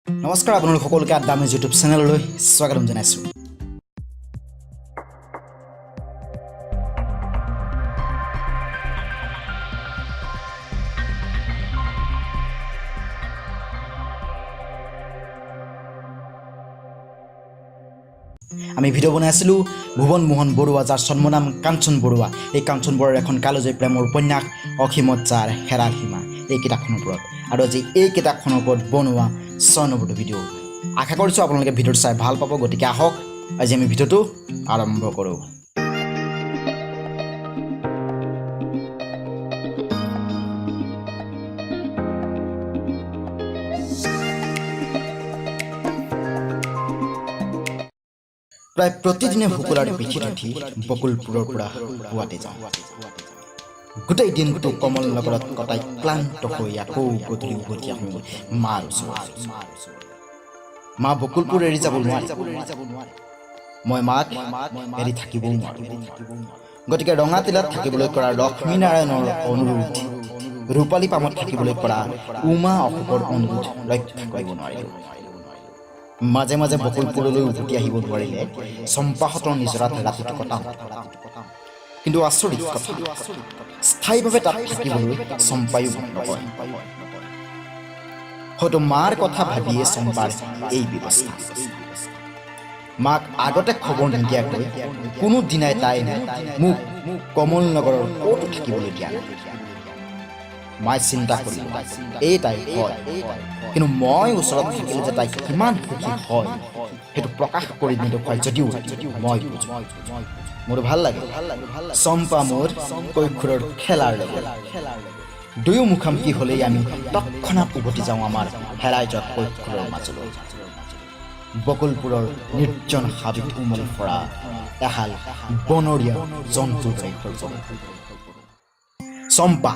নমস্কাৰ আপোনালোক সকলোকে আড্ডামে ইউটিউব চেনেললৈ স্বাগতম জনাইছোঁ। আমি ভিডিঅ' বনাই আছিলোঁ ভুৱন মোহন বৰুৱা, যাৰ জন্মনাম কাঞ্চন বৰুৱা। এই কাঞ্চন বৰুৱাৰ এখন কালজয়ী প্ৰেমৰ উপন্যাস অখিমত যাৰ হেৰাল সীমা, এই কিতাপখনৰ ওপৰত। আৰু আজি এই কিতাপখনৰ ওপৰত বনোৱা 6 নম্বৰটো ভিডিঅ'। আশা কৰিছোঁ আপোনালোকে ভিডিঅ'টো চাই ভাল পাব, গতিকে আহক আজি আমি ভিডিঅ'টো আৰম্ভ কৰোঁ। প্ৰায় প্ৰতিদিনে শুকুলাৰ পিঠিত উঠি বকুলপুৰৰ পৰা গুৱাহাটী যাওঁ। গোটেই দিনটো কমল নগৰত কটাই ক্লান্ত হৈ আকৌ গধূলি উভতি আহোঁ মাৰ ওচৰত। মা বকুলপুৰ এৰি যাব নোৱাৰে, মই মাক এৰি থাকিবও নোৱাৰোঁ। গতিকে ৰঙাটিলাত থাকিবলৈ কৰা লক্ষ্মীনাৰায়ণৰ অনুৰোধ, ৰূপালী পামত থাকিবলৈ কৰা উমা অশোকৰ অনুৰোধ ৰক্ষা কৰিব নোৱাৰিলোঁ। মাজে মাজে বকুলপুৰলৈ উভতি আহিব নোৱাৰিলে চম্পাহঁতৰ নিজৰাত ৰাতিটো কটাওঁ। কিন্তু আচৰিত কথা, স্থায়ীভাৱে তাত থাকিবলৈ চম্পায়ো নকয়। হয়তো মাৰ কথা ভাবিয়ে চম্পাৰ এই ব্যৱস্থা। মাক আগতে খবৰ নিদিয়াকৈ কোনো দিনাই তাই মোক কমল নগৰৰ ক'তো থাকিবলৈ দিয়া নাই। মায়ে চিন্তা কৰিলোঁ এই তাই হয়, কিন্তু মই ওচৰত থাকিলে যে তাই কিমান সুখী হয় সেইটো প্ৰকাশ কৰি নেদেখুৱাই যদিও মই বুজো। মোৰ ভাল লাগে চম্পা মোৰ কৈশোৰৰ খেলাৰ লগত। দুয়ো মুখামুখি হ'লেই আমি তৎক্ষণাত উভতি যাওঁ আমাৰ হেৰাই যোৱা কৈশোৰৰ মাজলৈ। বকুলপুৰৰ নিৰ্জন হাবিত উমলি পৰা এহাল বনৰীয়া জন্তুৰ দৰে হৈ গ'ল। চম্পা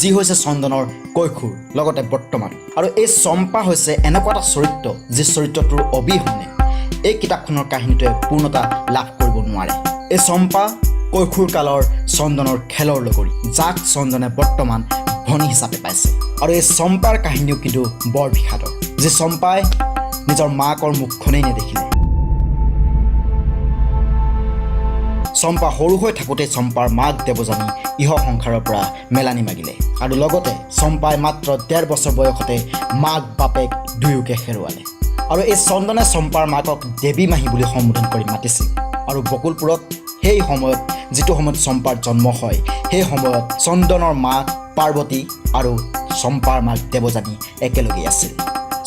যি হৈছে চন্দনৰ কৈশোৰ লগতে বৰ্তমান, আৰু এই চম্পা হৈছে এনেকুৱা এটা চৰিত্ৰ যি চৰিত্ৰটোৰ অবিহনে এই কিতাপখনৰ কাহিনীটোৱে পূৰ্ণতা লাভ কৰিব নোৱাৰে। এই চম্পা কৈশোৰ কালৰ চন্দনৰ খেলৰ লগৰী, যাক চন্দনে বৰ্তমান ভনী হিচাপে পাইছে। আৰু এই চম্পাৰ কাহিনীও কিন্তু বৰ বিষাদৰ, যি চম্পাই নিজৰ মাকৰ মুখখনেই নেদেখিলে। চম্পা সৰু হৈ থাকোঁতে চম্পাৰ মাক দেৱযানী ইহ সংসাৰৰ পৰা মেলানি মাগিলে, আৰু লগতে চম্পাই মাত্ৰ 1.5 বছৰ বয়সতে মাক বাপেক দুয়োকে হেৰুৱালে। আৰু এই চন্দনে চম্পাৰ মাকক দেৱী মাহী বুলি সম্বোধন কৰি মাতিছিল। আৰু বকুলপুৰত সেই সময়ত, যিটো সময়ত চম্পাৰ জন্ম হয়, সেই সময়ত চন্দনৰ মাক পাৰ্বতী আৰু চম্পাৰ মাক দেৱযানী একেলগেই আছিল।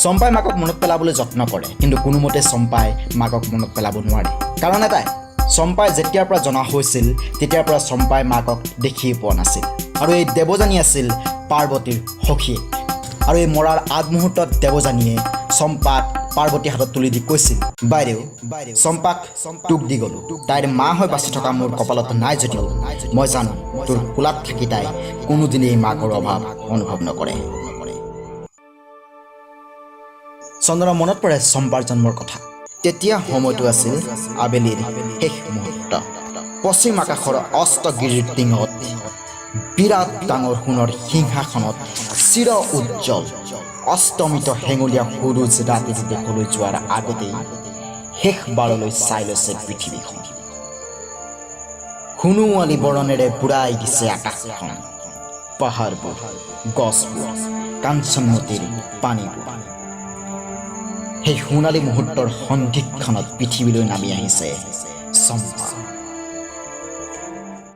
চম্পাই মাকক মনত পেলাবলৈ যত্ন কৰে, কিন্তু কোনোমতে চম্পাই মাকক মনত পেলাব নোৱাৰে। কাৰণ এটাই, চম্পাই যেতিয়াৰ পৰা জনা হৈছিল তেতিয়াৰ পৰা চম্পাই মাকক দেখিয়ে পোৱা নাছিল। আৰু এই দেৱযানী আছিল পাৰ্বতীৰ সখীয়ে। আৰু এই মৰাৰ আগমুহূৰ্তত দেৱযানীয়ে চম্পাক পাৰ্বতীৰ হাতত তুলি দি কৈছিল, বাইদেউ চম্পাক তোক দি গ'লোঁ, তাইৰ মা হৈ বাচি থকা মোৰ কপালত নাই যদিও মই জানো তোৰ কোলাত থাকি তাই কোনোদিনেই মাকৰ অভাৱ অনুভৱ নকৰে। চন্দনৰ মনত পৰে চম্পাৰ জন্মৰ কথা। তেতিয়া সময়টো আছিল আবেলিৰ শেষ মুহূৰ্ত। পশ্চিম আকাশৰ অস্তগিৰিৰ টিঙত বিৰাট ডাঙৰ সোণৰ সিংহাসনত চিৰ উজ্জ্বল অস্তমিত হেঙুলীয়া সূৰুজ ৰাতিৰ দেশলৈ যোৱাৰ আগতেই শেষবাৰলৈ চাই লৈছে পৃথিৱীখন। সোণোৱালী বৰণেৰে বুঢ়াই দিছে আকাশখন, পাহাৰবোৰ, গছবোৰ, কাঞ্চনমতীৰ পানীবোৰ। সেই সোণালী মুহূৰ্তৰ সন্ধিক্ষণত পৃথিৱীলৈ নামি আহিছে চম্পা।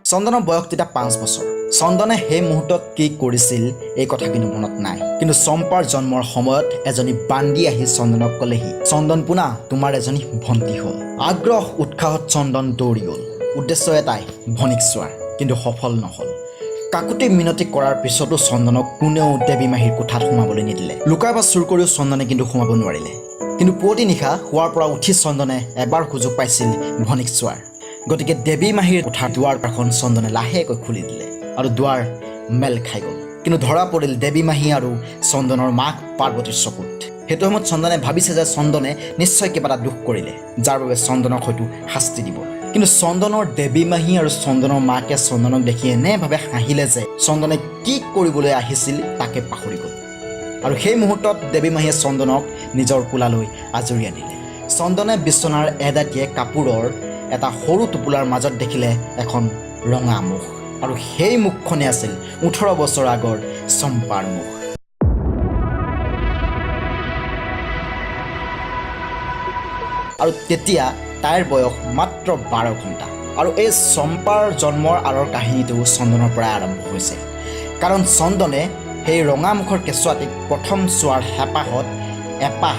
চন্দনৰ বয়স তেতিয়া 5 বছৰ। চন্দনে সেই মুহূৰ্তত কি কৰিছিল এই কথা কিন্তু মনত নাই। কিন্তু চম্পাৰ জন্মৰ সময়ত এজনী বান্দি আহি চন্দনক ক'লেহি, চন্দন পোনা তোমাৰ এজনী ভণ্টি হ'ল। আগ্ৰহ উৎসাহত চন্দন দৌৰি গ'ল। উদ্দেশ্য এটাই, ভনীক চোৱাৰ, কিন্তু সফল নহ'ল। কাকুতি মিনতি কৰাৰ পিছতো চন্দনক কোনেও দেৱী মাহীৰ কোঠাত সোমাবলৈ নিদিলে। লুকাই বা চুৰ কৰিও চন্দনে কিন্তু সোমাব নোৱাৰিলে। কিন্তু পুৱতি নিশা শোৱাৰ পৰা উঠি চন্দনে এবাৰ সুযোগ পাইছিল ভনীক চোৱাৰ। গতিকে দেৱী মাহীৰ কোঠাৰ দুৱাৰখন চন্দনে লাহেকৈ খুলি দিলে, আৰু দুৱাৰ মেল খাই গ'ল। কিন্তু ধৰা পৰিল দেৱী মাহী আৰু চন্দনৰ মাক পাৰ্বতীৰ চকুত। সেইটো সময়ত চন্দনে ভাবিছে যে চন্দনে নিশ্চয় কিবা এটা দুখ কৰিলে, যাৰ বাবে চন্দনক হয়তো শাস্তি দিব। কিন্তু চন্দনৰ দেৱী মাহী আৰু চন্দনৰ মাকে চন্দনক দেখি এনেভাৱে হাঁহিলে যে চন্দনে কি কৰিবলৈ আহিছিল তাকে পাহৰি গ'ল। আৰু সেই মুহূৰ্তত দেৱী মাহীয়ে চন্দনক নিজৰ কোলালৈ আজৰি আনিলে চন্দনে বিচনাৰ এদাতিয়ে কাপোৰৰ এটা সৰু টোপোলাৰ মাজত দেখিলে এখন ৰঙা মুখ আৰু সেই মুখখনে আছিল 18 বছৰ আগৰ চম্পাৰ মুখ আৰু তেতিয়া তাইৰ বয়স মাত্ৰ 12 ঘণ্টা আৰু এই চম্পাৰ জন্মৰ আঁৰৰ কাহিনীটো চন্দনৰ পৰা আৰম্ভ হৈছে কাৰণ চন্দনে সেই ৰঙা মুখৰ কেঁচুৱাটিক প্ৰথম চোৱাৰ হেঁপাহত এপাহ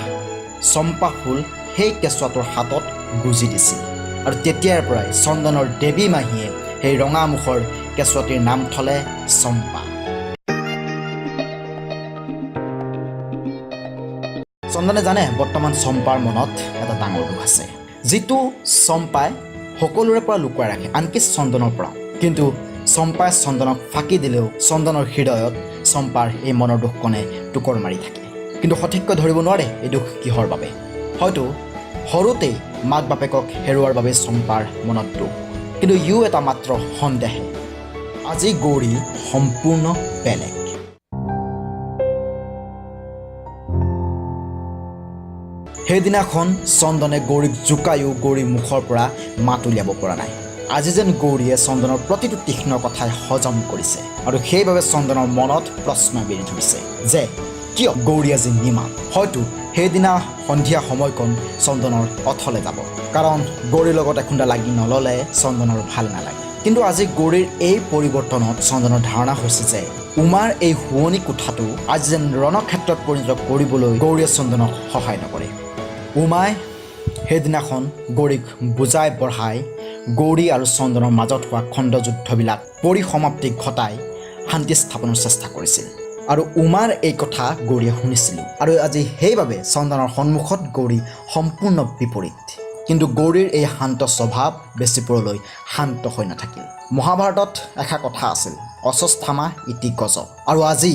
চম্পা ফুল সেই কেঁচুৱাটোৰ হাতত গুজি দিছিল আৰু তেতিয়াৰ পৰাই চন্দনৰ দেৱী মাহীয়ে সেই ৰঙা মুখৰ কেঁচুৱাটিৰ নাম থলে চম্পা চন্দনে জানে বৰ্তমান চম্পাৰ মনত এটা ডাঙৰ দুখ আছে যিটো চম্পাই সকলোৰে পৰা লুকুৱাই ৰাখে আনকি চন্দনৰ পৰা কিন্তু চম্পাই চন্দনক ফাঁকি দিলেও চন্দনৰ হৃদয়ত চম্পাৰ এই মনৰ দুখকণে টুকুৰ মাৰি থাকে কিন্তু সঠিককৈ ধৰিব নোৱাৰে এই দুখ কিহৰ বাবে হয়তো সৰুতেই মাক বাপেকক হেৰুৱাৰ বাবে চম্পাৰ মনত দুখ কিন্তু ইও এটা মাত্ৰ সন্দেহে আজি গৌৰী সম্পূৰ্ণ বেলেগ সেইদিনাখন চন্দনে গৌৰীক জোকায়ো গৌৰীৰ মুখৰ পৰা মাত উলিয়াব পৰা নাই আজি যেন গৌৰীয়ে চন্দনৰ প্ৰতিটো তীক্ষ্ণ কথাই হজম কৰিছে আৰু সেইবাবে চন্দনৰ মনত প্ৰশ্ন বেৰি ধৰিছে যে কিয় গৌৰী আজি নিমাত হয়তো সেইদিনা সন্ধিয়া সময়কণ চন্দনৰ অথলে যাব কাৰণ গৌৰীৰ লগত এখুন্দা লাগি নল'লে চন্দনৰ ভাল নালাগে কিন্তু আজি গৌৰীৰ এই পৰিৱৰ্তনত চন্দনৰ ধাৰণা হৈছে যে উমাৰ এই শুৱনি কোঠাটো আজি যেন ৰণক্ষেত্ৰত পৰিণত কৰিবলৈ গৌৰীয়ে চন্দনক সহায় নকৰে উমাই সেইদিনাখন গৌৰীক বুজাই বঢ়াই গৌৰী আৰু চন্দনৰ মাজত হোৱা খণ্ডযুদ্ধবিলাক পৰিসমাপ্তি ঘটাই শান্তি স্থাপনৰ চেষ্টা কৰিছিল আৰু উমাৰ এই কথা গৌৰীয়ে শুনিছিল আৰু আজি সেইবাবে চন্দনৰ সন্মুখত গৌৰী সম্পূৰ্ণ বিপৰীত কিন্তু গৌৰীৰ এই শান্ত স্বভাৱ বেছি পৰলৈ শান্ত হৈ নাথাকিল মহাভাৰতত এষাৰ কথা আছিল অশ্বস্থামা ইতি গজ আৰু আজি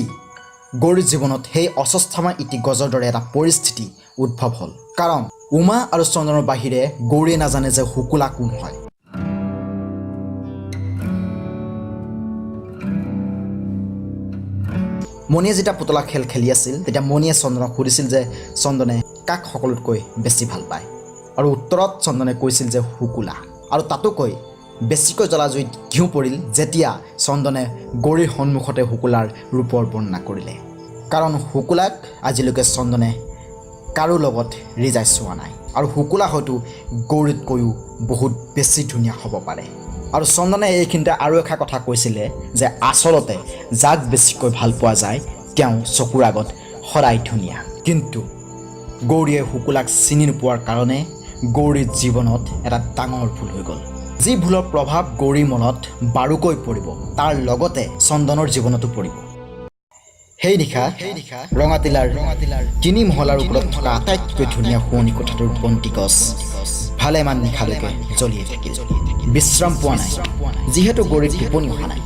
গৌৰীৰ জীৱনত সেই অশ্বস্থামা ইতি গজৰ দৰে এটা পৰিস্থিতি উদ্ভৱ হ'ল কাৰণ উমা আৰু চন্দনৰ বাহিৰে গৌৰীয়ে নাজানে যে শুকুলা কোন হয় মণিয়ে যেতিয়া পুতলা খেল খেলি আছিল তেতিয়া মণিয়ে চন্দনক সুধিছিল যে চন্দনে কাক সকলোতকৈ বেছি ভাল পায় আৰু উত্তৰত চন্দনে কৈছিল যে শুকুলা আৰু তাতোকৈ বেছিকৈ জ্বলা জুইত ঘিউ পৰিল যেতিয়া চন্দনে গৌৰীৰ সন্মুখতে শুকুলাৰ ৰূপৰ বৰ্ণনা কৰিলে কাৰণ শুকুলাক আজিলৈকে চন্দনে কাৰো লগত ৰিজাই চোৱা নাই আৰু শুকুলা হয়তো গৌৰীতকৈও বহুত বেছি ধুনীয়া হ'ব পাৰে আৰু চন্দনে এইখিনিতে আৰু এষাৰ কথা কৈছিলে যে আচলতে যাক বেছিকৈ ভাল পোৱা যায় তেওঁ চকুৰ আগত সদায় ধুনীয়া কিন্তু গৌৰীয়ে শুকুলাক চিনি নোপোৱাৰ কাৰণে গৌৰীৰ জীৱনত এটা ডাঙৰ ভুল হৈ গ'ল যি ভুলৰ প্ৰভাৱ গৌৰীৰ মনত বাৰুকৈ পৰিব তাৰ লগতে চন্দনৰ জীৱনতো পৰিব সেই নিশা ৰঙাটিলাৰ 3 মহলাৰ ওপৰত থকা আটাইতকৈ ধুনীয়া শুৱনি কোঠাটোৰ বন্তি গছ ভালেমান নিশালৈকে জ্বলিয়ে থাকিল বিশ্ৰাম পোৱা নাই যিহেতু গৌৰীৰ টোপনি অহা নাই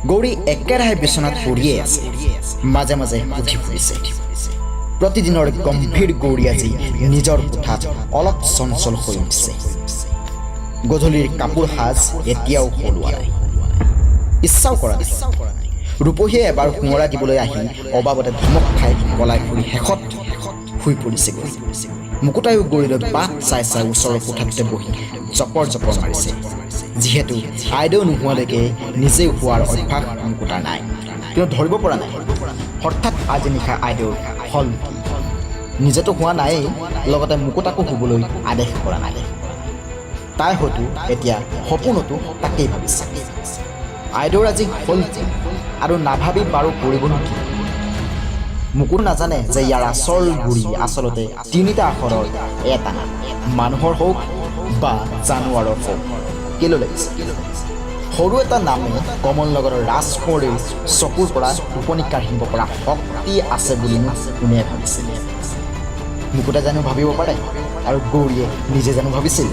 গৌৰী একেৰাহে বিচনাত পৰিয়ে আছে মাজে মাজে উঠি ফুৰিছে প্ৰতিদিনৰ গম্ভীৰ গৌৰী আজি নিজৰ কোঠাত অলপ চঞ্চল হৈ উঠিছে গধূলিৰ কাপোৰ সাজ এতিয়াও সলোৱা নাই ইচ্ছাও কৰা নাই ৰূপহীয়ে এবাৰ সোঁৱৰা দিবলৈ আহি অবাবতে ধমক খাই পলাই ফুৰি শেষত শুই পৰিছেগৈ মুকুতায়ো গৌৰীলৈ বাট চাই চাই ওচৰৰ কোঠাটোতে বহি জপৰ মাৰিছে যিহেতু আইদেউ নোহোৱালৈকে নিজেই শোৱাৰ অভ্যাস মুকুতাৰ নাই কিন্তু ধৰিব পৰা নাই হঠাৎ আজি নিশা আইদেউৰ ফল নিজেতো হোৱা নায়েই লগতে মুকুতাকো শুবলৈ আদেশ কৰা নাই তাই হয়তো এতিয়া সপোনতো তাকেই ভাবিছে আইদেউৰ আজি হ'ল আৰু নাভাবি বাৰু কৰিবনো কি মুকুত নাজানে যে ইয়াৰ আচল গুৰি আচলতে 3টা আখৰৰ এটা মানুহৰ হওক বা জানুৱাৰৰ হওক কেলৈ লাগিছে সৰু এটা নামে কমল নগৰৰ ৰাজকুঁৱৰীৰ চকুৰ পৰা টোপনি কাঢ়িব পৰা শক্তি আছে বুলি কোনে ভাবিছিল মুকুতে জানো ভাবিব পাৰে আৰু গৌৰীয়ে নিজে জানো ভাবিছিল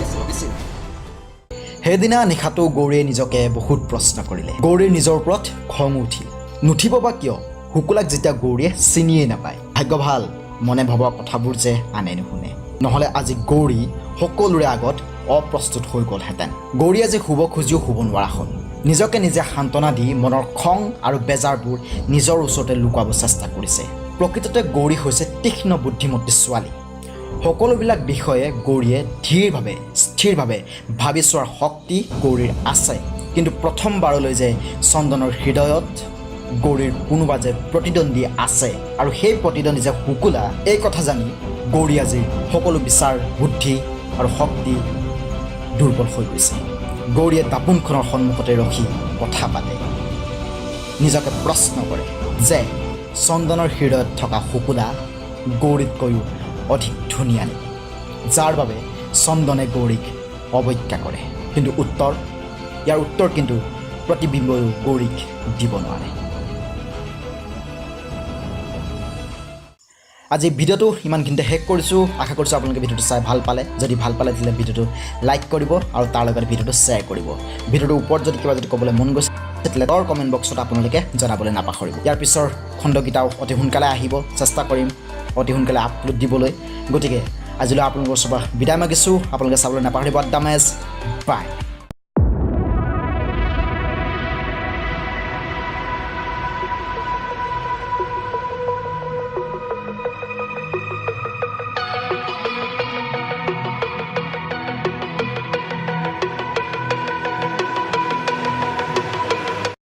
সেইদিনা নিশাটো গৌৰীয়ে নিজকে বহুত প্ৰশ্ন কৰিলে গৌৰীৰ নিজৰ ওপৰত খং উঠিল নুঠিব বা কিয় শুকুলাক যেতিয়া গৌৰীয়ে চিনিয়েই নাপায় ভাগ্য ভাল মনে ভবা কথাবোৰ যে আনে নুশুনে নহ'লে আজি গৌৰী সকলোৰে আগত অপ্ৰস্তুত হৈ গ'লহেঁতেন গৌৰী আজি শুব খুজিও শুব নোৱাৰা হ'ল নিজকে নিজে সান্তনা দি মনৰ খং আৰু বেজাৰবোৰ নিজৰ ওচৰতে লুকুৱাব চেষ্টা কৰিছে প্ৰকৃততে গৌৰী হৈছে তীক্ষ্ণ বুদ্ধিমতী ছোৱালী সকলোবিলাক বিষয়ে গৌৰীয়ে ধীৰভাৱে স্থিৰভাৱে ভাবি চোৱাৰ শক্তি গৌৰীৰ আছে কিন্তু প্ৰথমবাৰলৈ যে চন্দনৰ হৃদয়ত গৌৰীৰ কোনোবা যে প্ৰতিদ্বন্দ্বী আছে আৰু সেই প্ৰতিদ্বন্দ্বী যে শুকুলা এই কথা জানি গৌৰী আজি সকলো বিচাৰ বুদ্ধি আৰু শক্তি দুৰ্বল হৈ গৈছে গৌৰীয়ে দাপোনখনৰ সন্মুখতে ৰখি কথা পাতে নিজকে প্ৰশ্ন কৰে যে চন্দনৰ হৃদয়ত থকা শুকুলা গৌৰীতকৈও অধিক ধুনীয়া নেকি যাৰ বাবে চন্দনে গৌৰীক অৱজ্ঞা কৰে কিন্তু ইয়াৰ উত্তৰ কিন্তু প্ৰতিবিম্বয়ো গৌৰীক দিব নোৱাৰে আজি ভিডিঅ'টো ইমানখিনিতে শেষ কৰিছোঁ আশা কৰিছোঁ আপোনালোকে ভিডিঅ'টো চাই ভাল পালে যদি ভাল পালে তেতিয়াহ'লে ভিডিঅ'টো লাইক কৰিব আৰু তাৰ লগতে ভিডিঅ'টো শ্বেয়াৰ কৰিব ভিডিঅ'টোৰ ওপৰত যদি কিবা যদি ক'বলৈ মন গৈছে তেতিয়াহ'লে তাৰ কমেণ্ট বক্সত আপোনালোকে জনাবলৈ নাপাহৰিব ইয়াৰ পিছৰ খণ্ডকেইটাও অতি সোনকালে আহিব চেষ্টা কৰিম অতি সোনকালে আপলোড দিবলৈ গতিকে আজিলৈ আপোনালোকৰ ওচৰৰ পৰা বিদায় মাগিছোঁ আপোনালোকে চাবলৈ নাপাহৰিব আছামেজ বাই